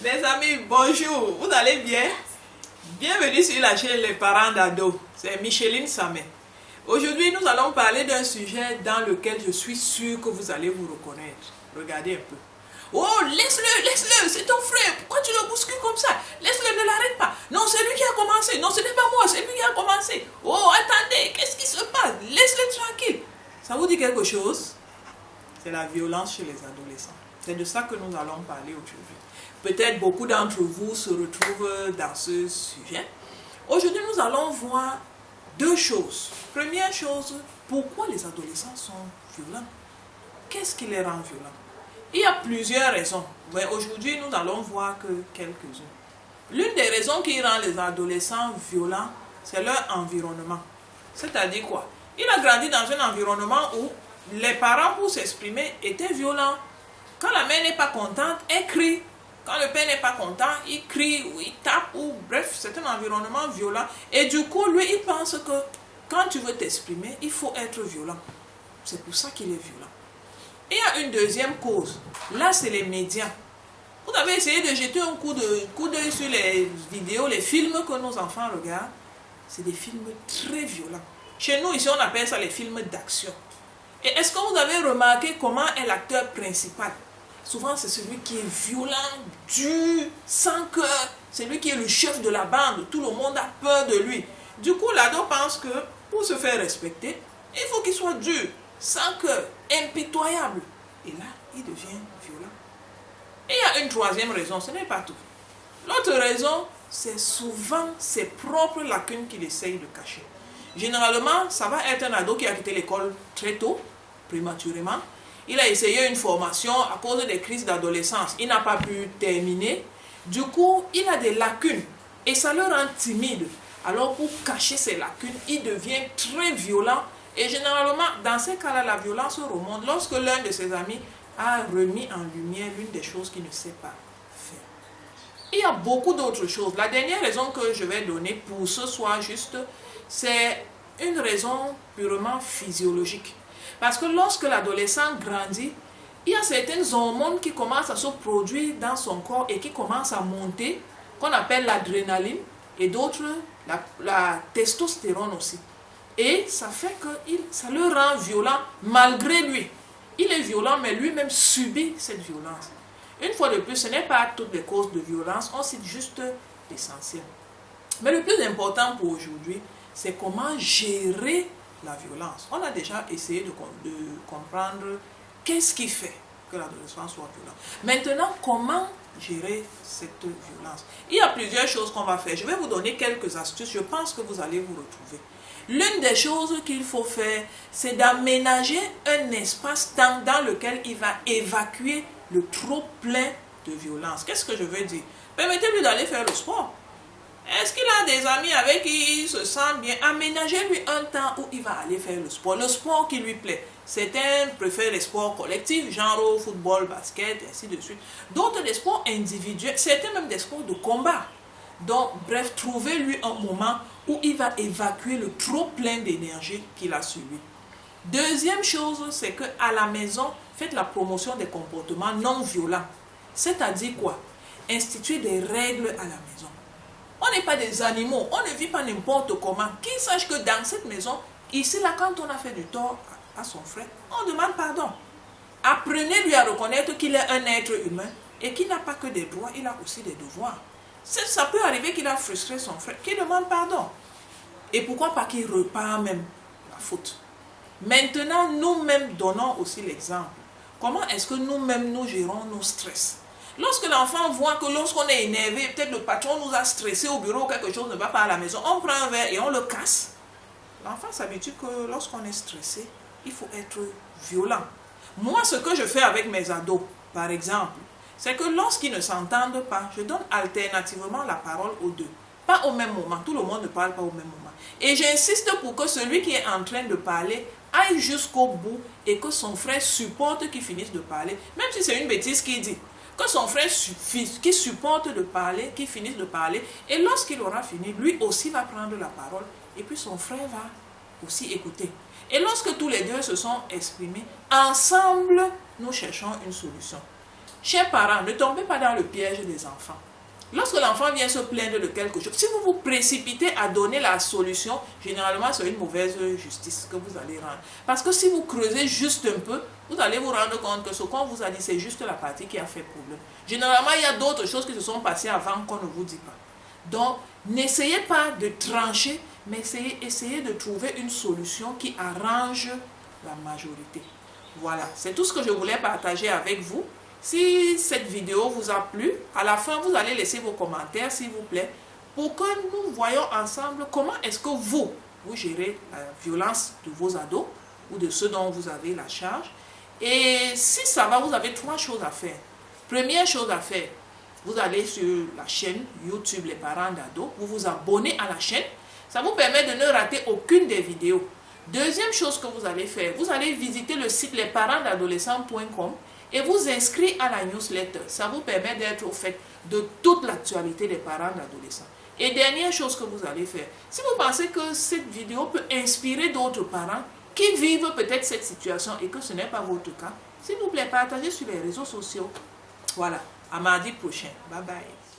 Les amis, bonjour, vous allez bien? Bienvenue sur la chaîne Les Parents d'Ado, c'est Micheline Samet. Aujourd'hui, nous allons parler d'un sujet dans lequel je suis sûre que vous allez vous reconnaître. Regardez un peu. Oh, laisse-le, c'est ton frère, pourquoi tu le bouscules comme ça? Laisse-le, ne l'arrête pas. Non, c'est lui qui a commencé, non, ce n'est pas moi, c'est lui qui a commencé. Oh, attendez, qu'est-ce qui se passe? Laisse-le tranquille. Ça vous dit quelque chose? C'est la violence chez les adolescents. C'est de ça que nous allons parler aujourd'hui. Peut-être beaucoup d'entre vous se retrouvent dans ce sujet. Aujourd'hui, nous allons voir deux choses. Première chose, pourquoi les adolescents sont violents? Qu'est-ce qui les rend violents? Il y a plusieurs raisons, mais aujourd'hui, nous allons voir que quelques-unes. L'une des raisons qui rend les adolescents violents, c'est leur environnement. C'est-à-dire quoi? Il a grandi dans un environnement où les parents, pour s'exprimer, étaient violents. Quand la mère n'est pas contente, elle crie. Quand le père n'est pas content, il crie ou il tape, ou bref, c'est un environnement violent. Et du coup, lui, il pense que quand tu veux t'exprimer, il faut être violent. C'est pour ça qu'il est violent. Et il y a une deuxième cause. Là, c'est les médias. Vous avez essayé de jeter un coup d'œil sur les vidéos, les films que nos enfants regardent. C'est des films très violents. Chez nous, ici, on appelle ça les films d'action. Et est-ce que vous avez remarqué comment est l'acteur principal? Souvent, c'est celui qui est violent, dur, sans cœur. C'est lui qui est le chef de la bande. Tout le monde a peur de lui. Du coup, l'ado pense que pour se faire respecter, il faut qu'il soit dur, sans cœur, impitoyable. Et là, il devient violent. Et il y a une troisième raison, ce n'est pas tout. L'autre raison, c'est souvent ses propres lacunes qu'il essaye de cacher. Généralement, ça va être un ado qui a quitté l'école très tôt, prématurément. Il a essayé une formation à cause des crises d'adolescence. Il n'a pas pu terminer. Du coup, il a des lacunes et ça le rend timide. Alors, pour cacher ses lacunes, il devient très violent. Et généralement, dans ces cas-là, la violence remonte lorsque l'un de ses amis a remis en lumière l'une des choses qu'il ne sait pas faire. Il y a beaucoup d'autres choses. La dernière raison que je vais donner pour ce soir juste, c'est une raison purement physiologique. Parce que lorsque l'adolescent grandit, il y a certaines hormones qui commencent à se produire dans son corps et qui commencent à monter, qu'on appelle l'adrénaline, et d'autres, la testostérone aussi. Et ça fait que ça le rend violent malgré lui. Il est violent, mais lui-même subit cette violence. Une fois de plus, ce n'est pas toutes les causes de violence, on cite juste l'essentiel. Mais le plus important pour aujourd'hui, c'est comment gérer la violence. On a déjà essayé de comprendre qu'est-ce qui fait que l'adolescent soit violent. Maintenant, comment gérer cette violence? Il y a plusieurs choses qu'on va faire. Je vais vous donner quelques astuces. Je pense que vous allez vous retrouver. L'une des choses qu'il faut faire, c'est d'aménager un espace-temps dans lequel il va évacuer le trop-plein de violence. Qu'est-ce que je veux dire? Permettez-lui d'aller faire le sport. Est-ce qu'il a des amis avec qui il se sent bien? Aménagez-lui un temps où il va aller faire le sport qui lui plaît. Certains préfèrent les sports collectifs, genre football, basket, ainsi de suite. D'autres des sports individuels, certains même des sports de combat. Donc, bref, trouvez-lui un moment où il va évacuer le trop plein d'énergie qu'il a sur lui. Deuxième chose, c'est qu'à la maison, faites la promotion des comportements non violents. C'est-à-dire quoi? Instituez des règles à la maison. On n'est pas des animaux, on ne vit pas n'importe comment. Qu'il sache que dans cette maison, ici, là, quand on a fait du tort à son frère, on demande pardon. Apprenez-lui à reconnaître qu'il est un être humain et qu'il n'a pas que des droits, il a aussi des devoirs. Ça peut arriver qu'il a frustré son frère, qu'il demande pardon. Et pourquoi pas qu'il repart même la faute. Maintenant, nous-mêmes donnons aussi l'exemple. Comment est-ce que nous-mêmes nous gérons nos stress? Lorsque l'enfant voit que lorsqu'on est énervé, peut-être le patron nous a stressé au bureau, quelque chose ne va pas à la maison, on prend un verre et on le casse. L'enfant s'habitue que lorsqu'on est stressé, il faut être violent. Moi, ce que je fais avec mes ados, par exemple, c'est que lorsqu'ils ne s'entendent pas, je donne alternativement la parole aux deux. Pas au même moment, tout le monde ne parle pas au même moment. Et j'insiste pour que celui qui est en train de parler aille jusqu'au bout et que son frère supporte qu'il finisse de parler, même si c'est une bêtise qu'il dit. Que son frère qui supporte de parler, qu'il finisse de parler, et lorsqu'il aura fini, lui aussi va prendre la parole, et puis son frère va aussi écouter. Et lorsque tous les deux se sont exprimés, ensemble, nous cherchons une solution. Chers parents, ne tombez pas dans le piège des enfants. Lorsque l'enfant vient se plaindre de quelque chose, si vous vous précipitez à donner la solution, généralement c'est une mauvaise justice que vous allez rendre. Parce que si vous creusez juste un peu, vous allez vous rendre compte que ce qu'on vous a dit, c'est juste la partie qui a fait problème. Généralement, il y a d'autres choses qui se sont passées avant qu'on ne vous dit pas. Donc, n'essayez pas de trancher, mais essayez de trouver une solution qui arrange la majorité. Voilà, c'est tout ce que je voulais partager avec vous. Si cette vidéo vous a plu, à la fin, vous allez laisser vos commentaires, s'il vous plaît, pour que nous voyons ensemble comment est-ce que vous gérez la violence de vos ados ou de ceux dont vous avez la charge. Et si ça va, vous avez 3 choses à faire. Première chose à faire, vous allez sur la chaîne YouTube Les Parents d'Ados, vous vous abonnez à la chaîne. Ça vous permet de ne rater aucune des vidéos. Deuxième chose que vous allez faire, vous allez visiter le site lesparentsdadolescents.com et vous inscrire à la newsletter. Ça vous permet d'être au fait de toute l'actualité des parents d'adolescents. Et dernière chose que vous allez faire, si vous pensez que cette vidéo peut inspirer d'autres parents qui vivent peut-être cette situation et que ce n'est pas votre cas, s'il vous plaît, partagez sur les réseaux sociaux. Voilà, à mardi prochain. Bye bye.